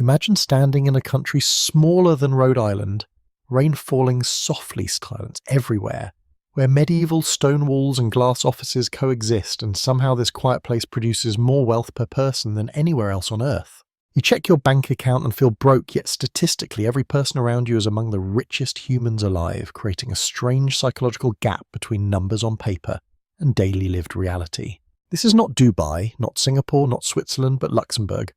Imagine standing in a country smaller than Rhode Island, rain falling softly silence everywhere, where medieval stone walls and glass offices coexist, and somehow this quiet place produces more wealth per person than anywhere else on Earth. You check your bank account and feel broke, yet statistically every person around you is among the richest humans alive, creating a strange psychological gap between numbers on paper and daily lived reality. This is not Dubai, not Singapore, not Switzerland, but Luxembourg,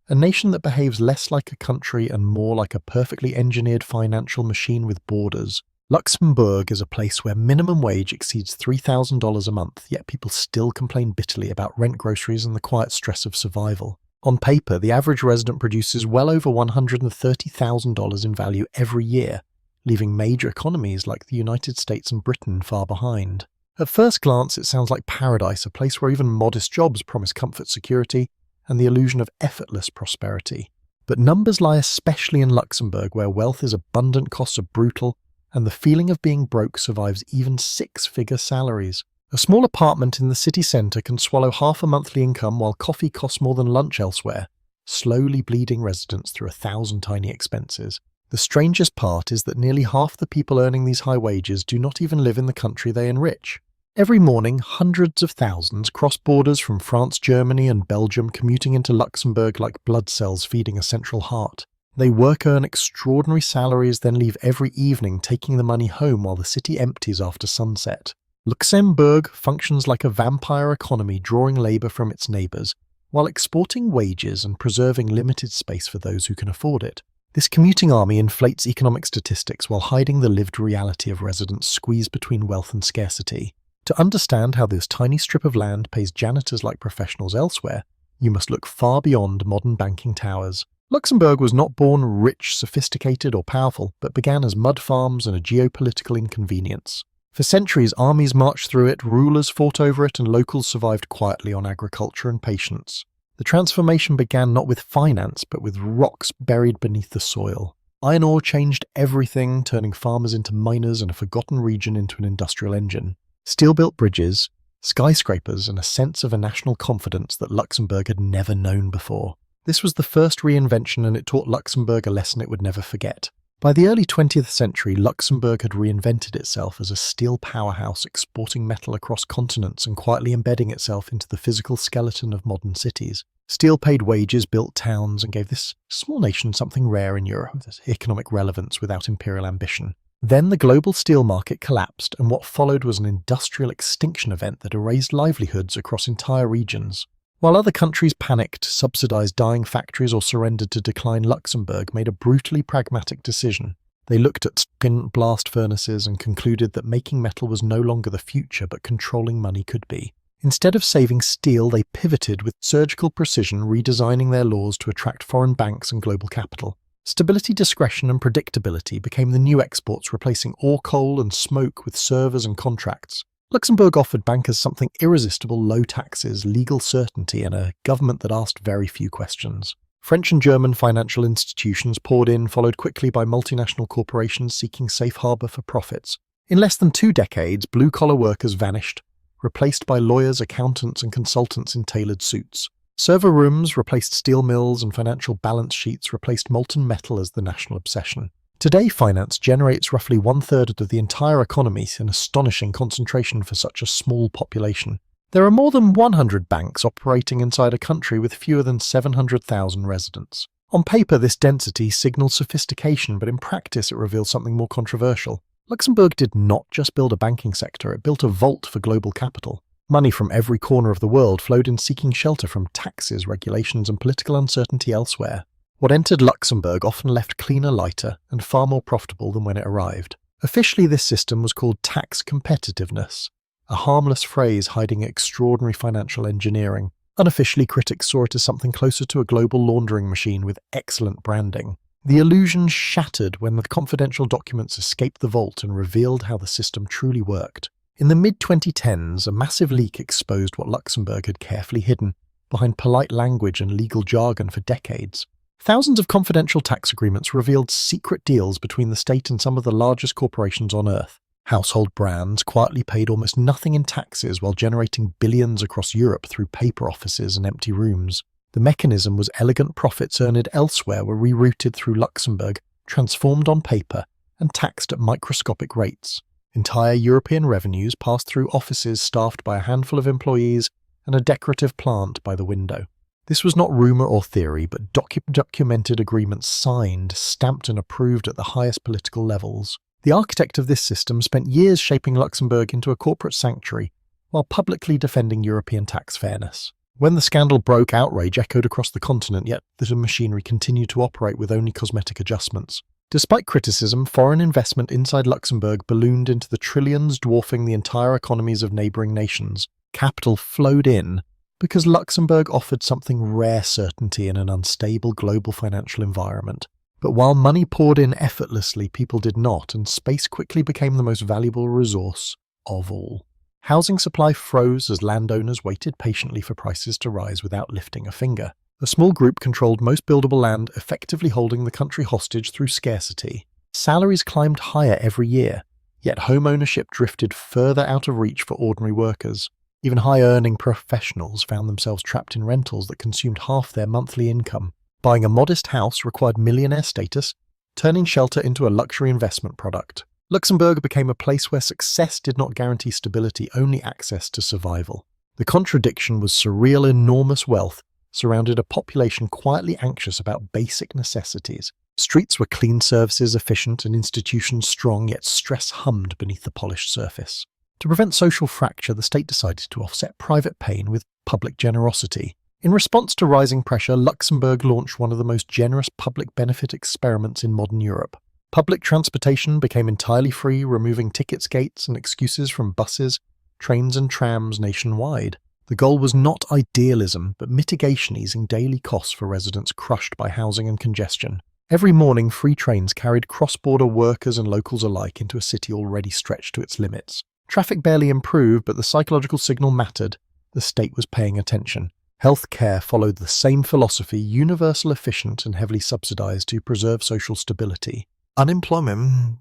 a nation that behaves less like a country and more like a perfectly engineered financial machine with borders. Luxembourg is a place where minimum wage exceeds $3,000 a month, yet people still complain bitterly about rent, groceries, and the quiet stress of survival. On paper, the average resident produces well over $130,000 in value every year, leaving major economies like the United States and Britain far behind. At first glance, it sounds like paradise, a place where even modest jobs promise comfort, security, and the illusion of effortless prosperity. But numbers lie especially in Luxembourg, where wealth is abundant, costs are brutal, and the feeling of being broke survives even six-figure salaries. A small apartment in the city centre can swallow half a monthly income while coffee costs more than lunch elsewhere, slowly bleeding residents through 1,000 tiny expenses. The strangest part is that nearly half the people earning these high wages do not even live in the country they enrich. Every morning, hundreds of thousands cross borders from France, Germany and Belgium, commuting into Luxembourg like blood cells feeding a central heart. They work, earn extraordinary salaries, then leave every evening, taking the money home while the city empties after sunset. Luxembourg functions like a vampire economy, drawing labour from its neighbours, while exporting wages and preserving limited space for those who can afford it. This commuting army inflates economic statistics while hiding the lived reality of residents squeezed between wealth and scarcity. To understand how this tiny strip of land pays janitors like professionals elsewhere, you must look far beyond modern banking towers. Luxembourg was not born rich, sophisticated or powerful, but began as mud farms and a geopolitical inconvenience. For centuries, armies marched through it, rulers fought over it, and locals survived quietly on agriculture and patience. The transformation began not with finance, but with rocks buried beneath the soil. Iron ore changed everything, turning farmers into miners and a forgotten region into an industrial engine. Steel built bridges, skyscrapers, and a sense of a national confidence that Luxembourg had never known before. This was the first reinvention, and it taught Luxembourg a lesson it would never forget. By the early 20th century, Luxembourg had reinvented itself as a steel powerhouse, exporting metal across continents and quietly embedding itself into the physical skeleton of modern cities. Steel paid wages, built towns, and gave this small nation something rare in Europe, economic relevance without imperial ambition. Then the global steel market collapsed, and what followed was an industrial extinction event that erased livelihoods across entire regions. While other countries panicked, subsidized dying factories, or surrendered to decline, Luxembourg made a brutally pragmatic decision. They looked at spin blast furnaces and concluded that making metal was no longer the future, but controlling money could be. Instead of saving steel, they pivoted with surgical precision, redesigning their laws to attract foreign banks and global capital. Stability, discretion, and predictability became the new exports, replacing ore, coal, and smoke with servers and contracts. Luxembourg offered bankers something irresistible: low taxes, legal certainty, and a government that asked very few questions. French and German financial institutions poured in, followed quickly by multinational corporations seeking safe harbour for profits. In less than 2 decades, blue-collar workers vanished, replaced by lawyers, accountants, and consultants in tailored suits. Server rooms replaced steel mills, and financial balance sheets replaced molten metal as the national obsession. Today, finance generates roughly 1/3 of the entire economy, an astonishing concentration for such a small population. There are more than 100 banks operating inside a country with fewer than 700,000 residents. On paper, this density signals sophistication, but in practice it reveals something more controversial. Luxembourg did not just build a banking sector, it built a vault for global capital. Money from every corner of the world flowed in, seeking shelter from taxes, regulations, and political uncertainty elsewhere. What entered Luxembourg often left cleaner, lighter, and far more profitable than when it arrived. Officially, this system was called tax competitiveness, a harmless phrase hiding extraordinary financial engineering. Unofficially, critics saw it as something closer to a global laundering machine with excellent branding. The illusion shattered when the confidential documents escaped the vault and revealed how the system truly worked. In the mid-2010s, a massive leak exposed what Luxembourg had carefully hidden behind polite language and legal jargon for decades. Thousands of confidential tax agreements revealed secret deals between the state and some of the largest corporations on Earth. Household brands quietly paid almost nothing in taxes while generating billions across Europe through paper offices and empty rooms. The mechanism was elegant profits earned elsewhere were rerouted through Luxembourg, transformed on paper, and taxed at microscopic rates. Entire European revenues passed through offices staffed by a handful of employees and a decorative plant by the window. This was not rumour or theory, but documented agreements signed, stamped and approved at the highest political levels. The architect of this system spent years shaping Luxembourg into a corporate sanctuary, while publicly defending European tax fairness. When the scandal broke, outrage echoed across the continent, yet the machinery continued to operate with only cosmetic adjustments. Despite criticism, foreign investment inside Luxembourg ballooned into the trillions, dwarfing the entire economies of neighbouring nations. Capital flowed in because Luxembourg offered something rare certainty in an unstable global financial environment. But while money poured in effortlessly, people did not, and space quickly became the most valuable resource of all. Housing supply froze as landowners waited patiently for prices to rise without lifting a finger. A small group controlled most buildable land, effectively holding the country hostage through scarcity. Salaries climbed higher every year, yet home ownership drifted further out of reach for ordinary workers. Even high-earning professionals found themselves trapped in rentals that consumed half their monthly income. Buying a modest house required millionaire status, turning shelter into a luxury investment product. Luxembourg became a place where success did not guarantee stability, only access to survival. The contradiction was surreal. Enormous wealth surrounded a population quietly anxious about basic necessities. Streets were clean, services efficient, and institutions strong, yet stress hummed beneath the polished surface. To prevent social fracture, the state decided to offset private pain with public generosity. In response to rising pressure, Luxembourg launched one of the most generous public benefit experiments in modern Europe. Public transportation became entirely free, removing tickets gates and excuses from buses, trains and trams nationwide. The goal was not idealism, but mitigation, easing daily costs for residents crushed by housing and congestion. Every morning, free trains carried cross-border workers and locals alike into a city already stretched to its limits. Traffic barely improved, but the psychological signal mattered. The state was paying attention. Health care followed the same philosophy, universal, efficient, and heavily subsidized to preserve social stability. Unemployment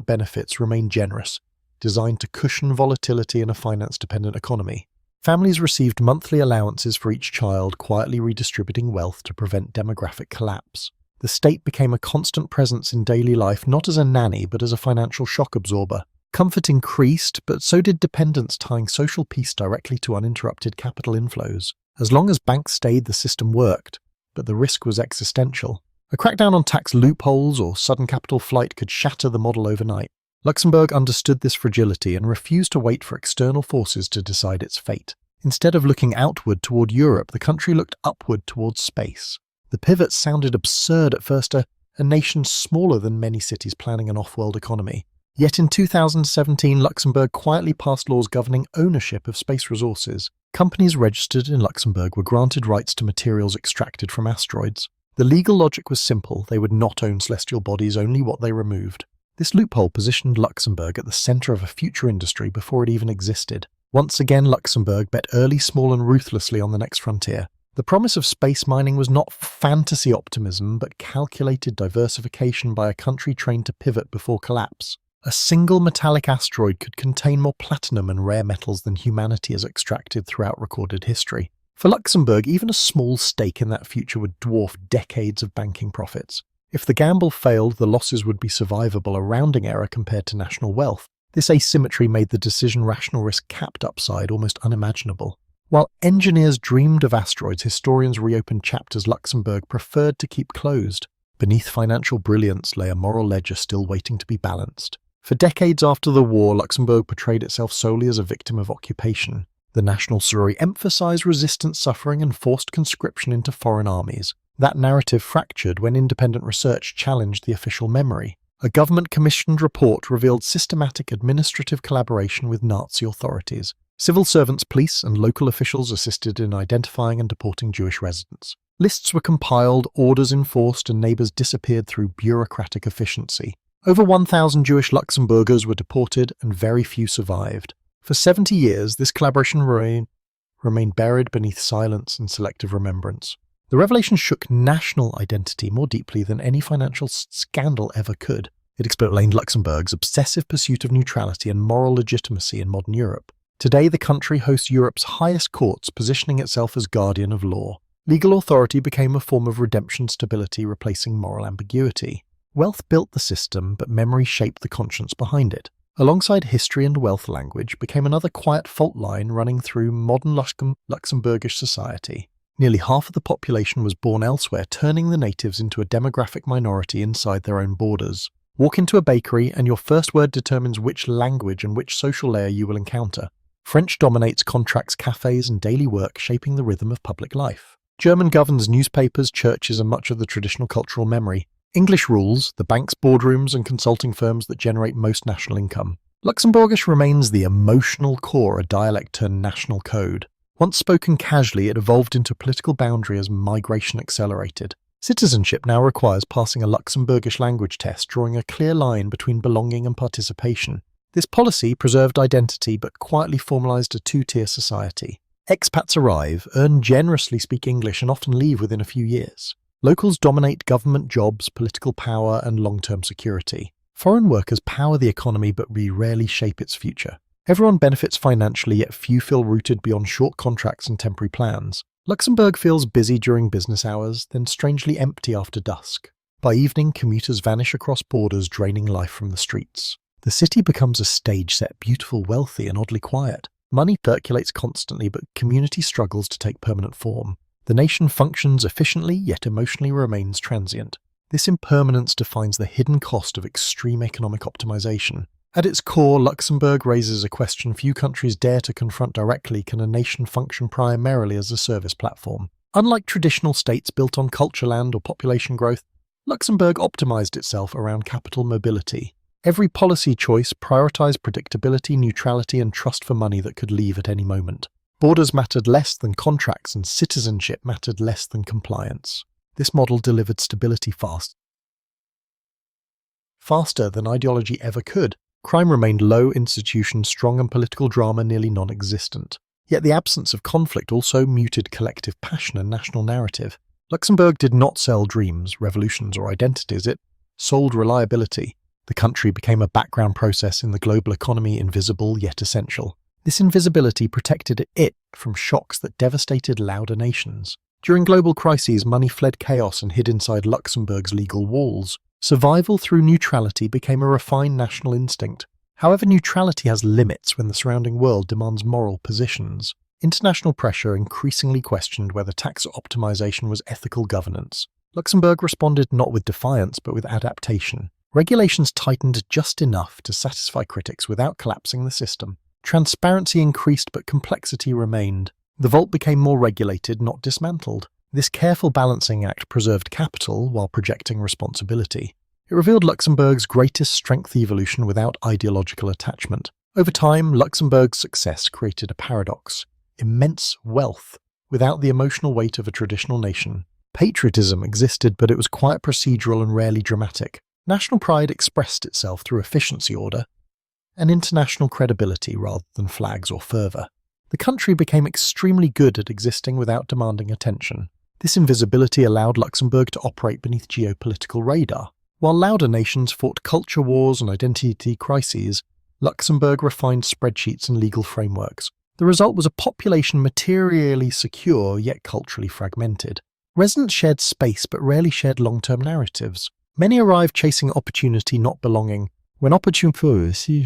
benefits remained generous, designed to cushion volatility in a finance-dependent economy. Families received monthly allowances for each child, quietly redistributing wealth to prevent demographic collapse. The state became a constant presence in daily life, not as a nanny, but as a financial shock absorber. Comfort increased, but so did dependence, tying social peace directly to uninterrupted capital inflows. As long as banks stayed, the system worked, but the risk was existential. A crackdown on tax loopholes or sudden capital flight could shatter the model overnight. Luxembourg understood this fragility and refused to wait for external forces to decide its fate. Instead of looking outward toward Europe, the country looked upward towards space. The pivot sounded absurd at first, a nation smaller than many cities planning an off-world economy. Yet in 2017, Luxembourg quietly passed laws governing ownership of space resources. Companies registered in Luxembourg were granted rights to materials extracted from asteroids. The legal logic was simple: they would not own celestial bodies, only what they removed. This loophole positioned Luxembourg at the center of a future industry before it even existed. Once again, Luxembourg bet early, small, and ruthlessly on the next frontier. The promise of space mining was not fantasy optimism, but calculated diversification by a country trained to pivot before collapse. A single metallic asteroid could contain more platinum and rare metals than humanity has extracted throughout recorded history. For Luxembourg, even a small stake in that future would dwarf decades of banking profits. If the gamble failed, the losses would be survivable, a rounding error compared to national wealth. This asymmetry made the decision rational risk capped upside almost unimaginable. While engineers dreamed of asteroids, historians reopened chapters Luxembourg preferred to keep closed. Beneath financial brilliance lay a moral ledger still waiting to be balanced. For decades after the war, Luxembourg portrayed itself solely as a victim of occupation. The national story emphasized resistance, suffering, and forced conscription into foreign armies. That narrative fractured when independent research challenged the official memory. A government-commissioned report revealed systematic administrative collaboration with Nazi authorities. Civil servants, police, and local officials assisted in identifying and deporting Jewish residents. Lists were compiled, orders enforced, and neighbors disappeared through bureaucratic efficiency. Over 1,000 Jewish Luxembourgers were deported, and very few survived. For 70 years, this collaboration remained buried beneath silence and selective remembrance. The revelation shook national identity more deeply than any financial scandal ever could. It explained Luxembourg's obsessive pursuit of neutrality and moral legitimacy in modern Europe. Today, the country hosts Europe's highest courts, positioning itself as guardian of law. Legal authority became a form of redemption stability, replacing moral ambiguity. Wealth built the system, but memory shaped the conscience behind it. Alongside history and wealth, language became another quiet fault line running through modern Luxembourgish society. Nearly half of the population was born elsewhere, turning the natives into a demographic minority inside their own borders. Walk into a bakery and your first word determines which language and which social layer you will encounter. French dominates contracts, cafes, and daily work, shaping the rhythm of public life. German governs newspapers, churches, and much of the traditional cultural memory. English rules the banks, boardrooms, and consulting firms that generate most national income. Luxembourgish remains the emotional core, a dialect turned national code. Once spoken casually, it evolved into a political boundary as migration accelerated. Citizenship now requires passing a Luxembourgish language test, drawing a clear line between belonging and participation. This policy preserved identity but quietly formalised a two-tier society. Expats arrive, earn generously, speak English, and often leave within a few years. Locals dominate government jobs, political power, and long-term security. Foreign workers power the economy, but we rarely shape its future. Everyone benefits financially, yet few feel rooted beyond short contracts and temporary plans. Luxembourg feels busy during business hours, then strangely empty after dusk. By evening, commuters vanish across borders, draining life from the streets. The city becomes a stage set, beautiful, wealthy, and oddly quiet. Money circulates constantly, but community struggles to take permanent form. The nation functions efficiently, yet emotionally remains transient. This impermanence defines the hidden cost of extreme economic optimization. At its core, Luxembourg raises a question few countries dare to confront directly: can a nation function primarily as a service platform? Unlike traditional states built on culture, land, or population growth, Luxembourg optimized itself around capital mobility. Every policy choice prioritized predictability, neutrality, and trust for money that could leave at any moment. Borders mattered less than contracts, and citizenship mattered less than compliance. This model delivered stability faster than ideology ever could. Crime remained low, institutions strong, and political drama nearly non-existent. Yet the absence of conflict also muted collective passion and national narrative. Luxembourg did not sell dreams, revolutions, or identities. It sold reliability. The country became a background process in the global economy, invisible yet essential. This invisibility protected it from shocks that devastated louder nations. During global crises, money fled chaos and hid inside Luxembourg's legal walls. Survival through neutrality became a refined national instinct. However, neutrality has limits when the surrounding world demands moral positions. International pressure increasingly questioned whether tax optimization was ethical governance. Luxembourg responded not with defiance but with adaptation. Regulations tightened just enough to satisfy critics without collapsing the system. Transparency increased but complexity remained. The vault became more regulated, not dismantled. This careful balancing act preserved capital while projecting responsibility. It revealed Luxembourg's greatest strength evolution without ideological attachment. Over time, Luxembourg's success created a paradox: immense wealth without the emotional weight of a traditional nation. Patriotism existed, but it was quite procedural and rarely dramatic. National pride expressed itself through efficiency order and international credibility rather than flags or fervour. The country became extremely good at existing without demanding attention. This invisibility allowed Luxembourg to operate beneath geopolitical radar. While louder nations fought culture wars and identity crises, Luxembourg refined spreadsheets and legal frameworks. The result was a population materially secure yet culturally fragmented. Residents shared space but rarely shared long-term narratives. Many arrived chasing opportunity, not belonging. When opportunity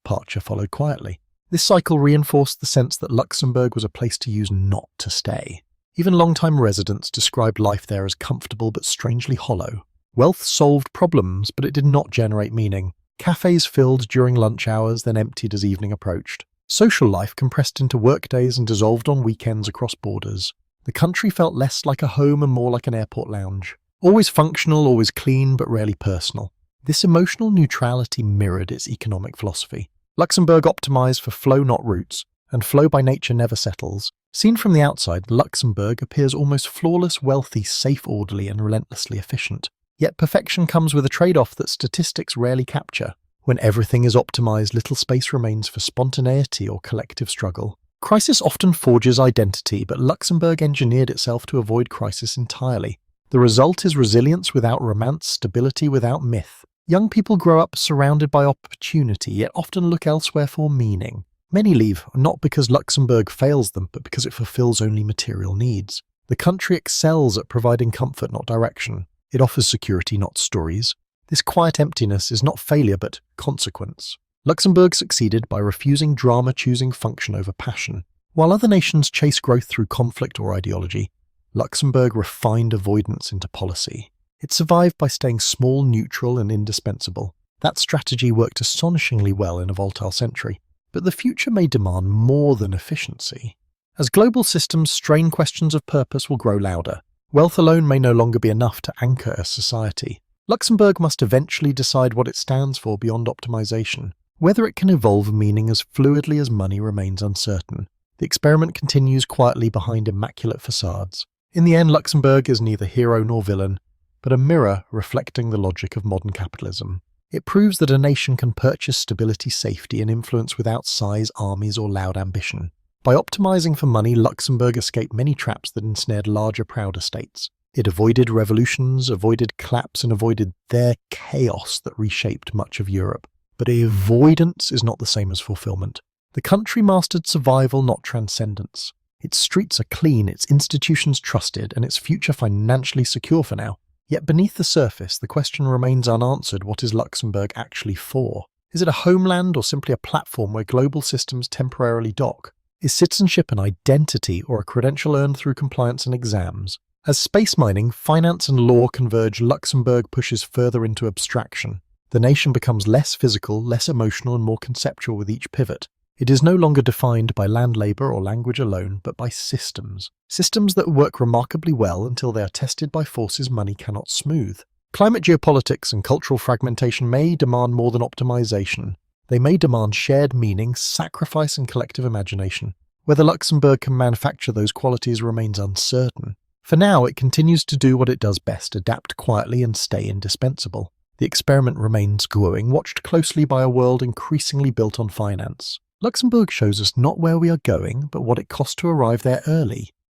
departure followed quietly. This cycle reinforced the sense that Luxembourg was a place to use, not to stay. Even long-time residents described life there as comfortable but strangely hollow. Wealth solved problems, but it did not generate meaning. Cafes filled during lunch hours, then emptied as evening approached. Social life compressed into workdays and dissolved on weekends across borders. The country felt less like a home and more like an airport lounge. Always functional, always clean, but rarely personal. This emotional neutrality mirrored its economic philosophy. Luxembourg optimized for flow, not routes, and flow by nature never settles. Seen from the outside, Luxembourg appears almost flawless, wealthy, safe, orderly, and relentlessly efficient. Yet perfection comes with a trade-off that statistics rarely capture. When everything is optimized, little space remains for spontaneity or collective struggle. Crisis often forges identity, but Luxembourg engineered itself to avoid crisis entirely. The result is resilience without romance, stability without myth. Young people grow up surrounded by opportunity, yet often look elsewhere for meaning. Many leave, not because Luxembourg fails them, but because it fulfills only material needs. The country excels at providing comfort, not direction. It offers security, not stories. This quiet emptiness is not failure, but consequence. Luxembourg succeeded by refusing drama, choosing function over passion. While other nations chase growth through conflict or ideology, Luxembourg refined avoidance into policy. It survived by staying small, neutral, and indispensable. That strategy worked astonishingly well in a volatile century. But the future may demand more than efficiency. As global systems strain, questions of purpose will grow louder. Wealth alone may no longer be enough to anchor a society. Luxembourg must eventually decide what it stands for beyond optimization. Whether it can evolve meaning as fluidly as money remains uncertain. The experiment continues quietly behind immaculate facades. In the end, Luxembourg is neither hero nor villain, but a mirror reflecting the logic of modern capitalism. It proves that a nation can purchase stability, safety, and influence without size, armies, or loud ambition. By optimizing for money, Luxembourg escaped many traps that ensnared larger, prouder states. It avoided revolutions, avoided collapse, and avoided their chaos that reshaped much of Europe. But avoidance is not the same as fulfillment. The country mastered survival, not transcendence. Its streets are clean, its institutions trusted, and its future financially secure for now. Yet beneath the surface, the question remains unanswered: what is Luxembourg actually for? Is it a homeland or simply a platform where global systems temporarily dock? Is citizenship an identity or a credential earned through compliance and exams? As space mining, finance and law converge, Luxembourg pushes further into abstraction. The nation becomes less physical, less emotional, and more conceptual with each pivot. It is no longer defined by land labour or language alone, but by systems. Systems that work remarkably well until they are tested by forces money cannot smooth. Climate geopolitics and cultural fragmentation may demand more than optimization. They may demand shared meaning, sacrifice, and collective imagination. Whether Luxembourg can manufacture those qualities remains uncertain. For now, it continues to do what it does best: adapt quietly and stay indispensable. The experiment remains growing, watched closely by a world increasingly built on finance. Luxembourg shows us not where we are going, but what it cost to arrive there early.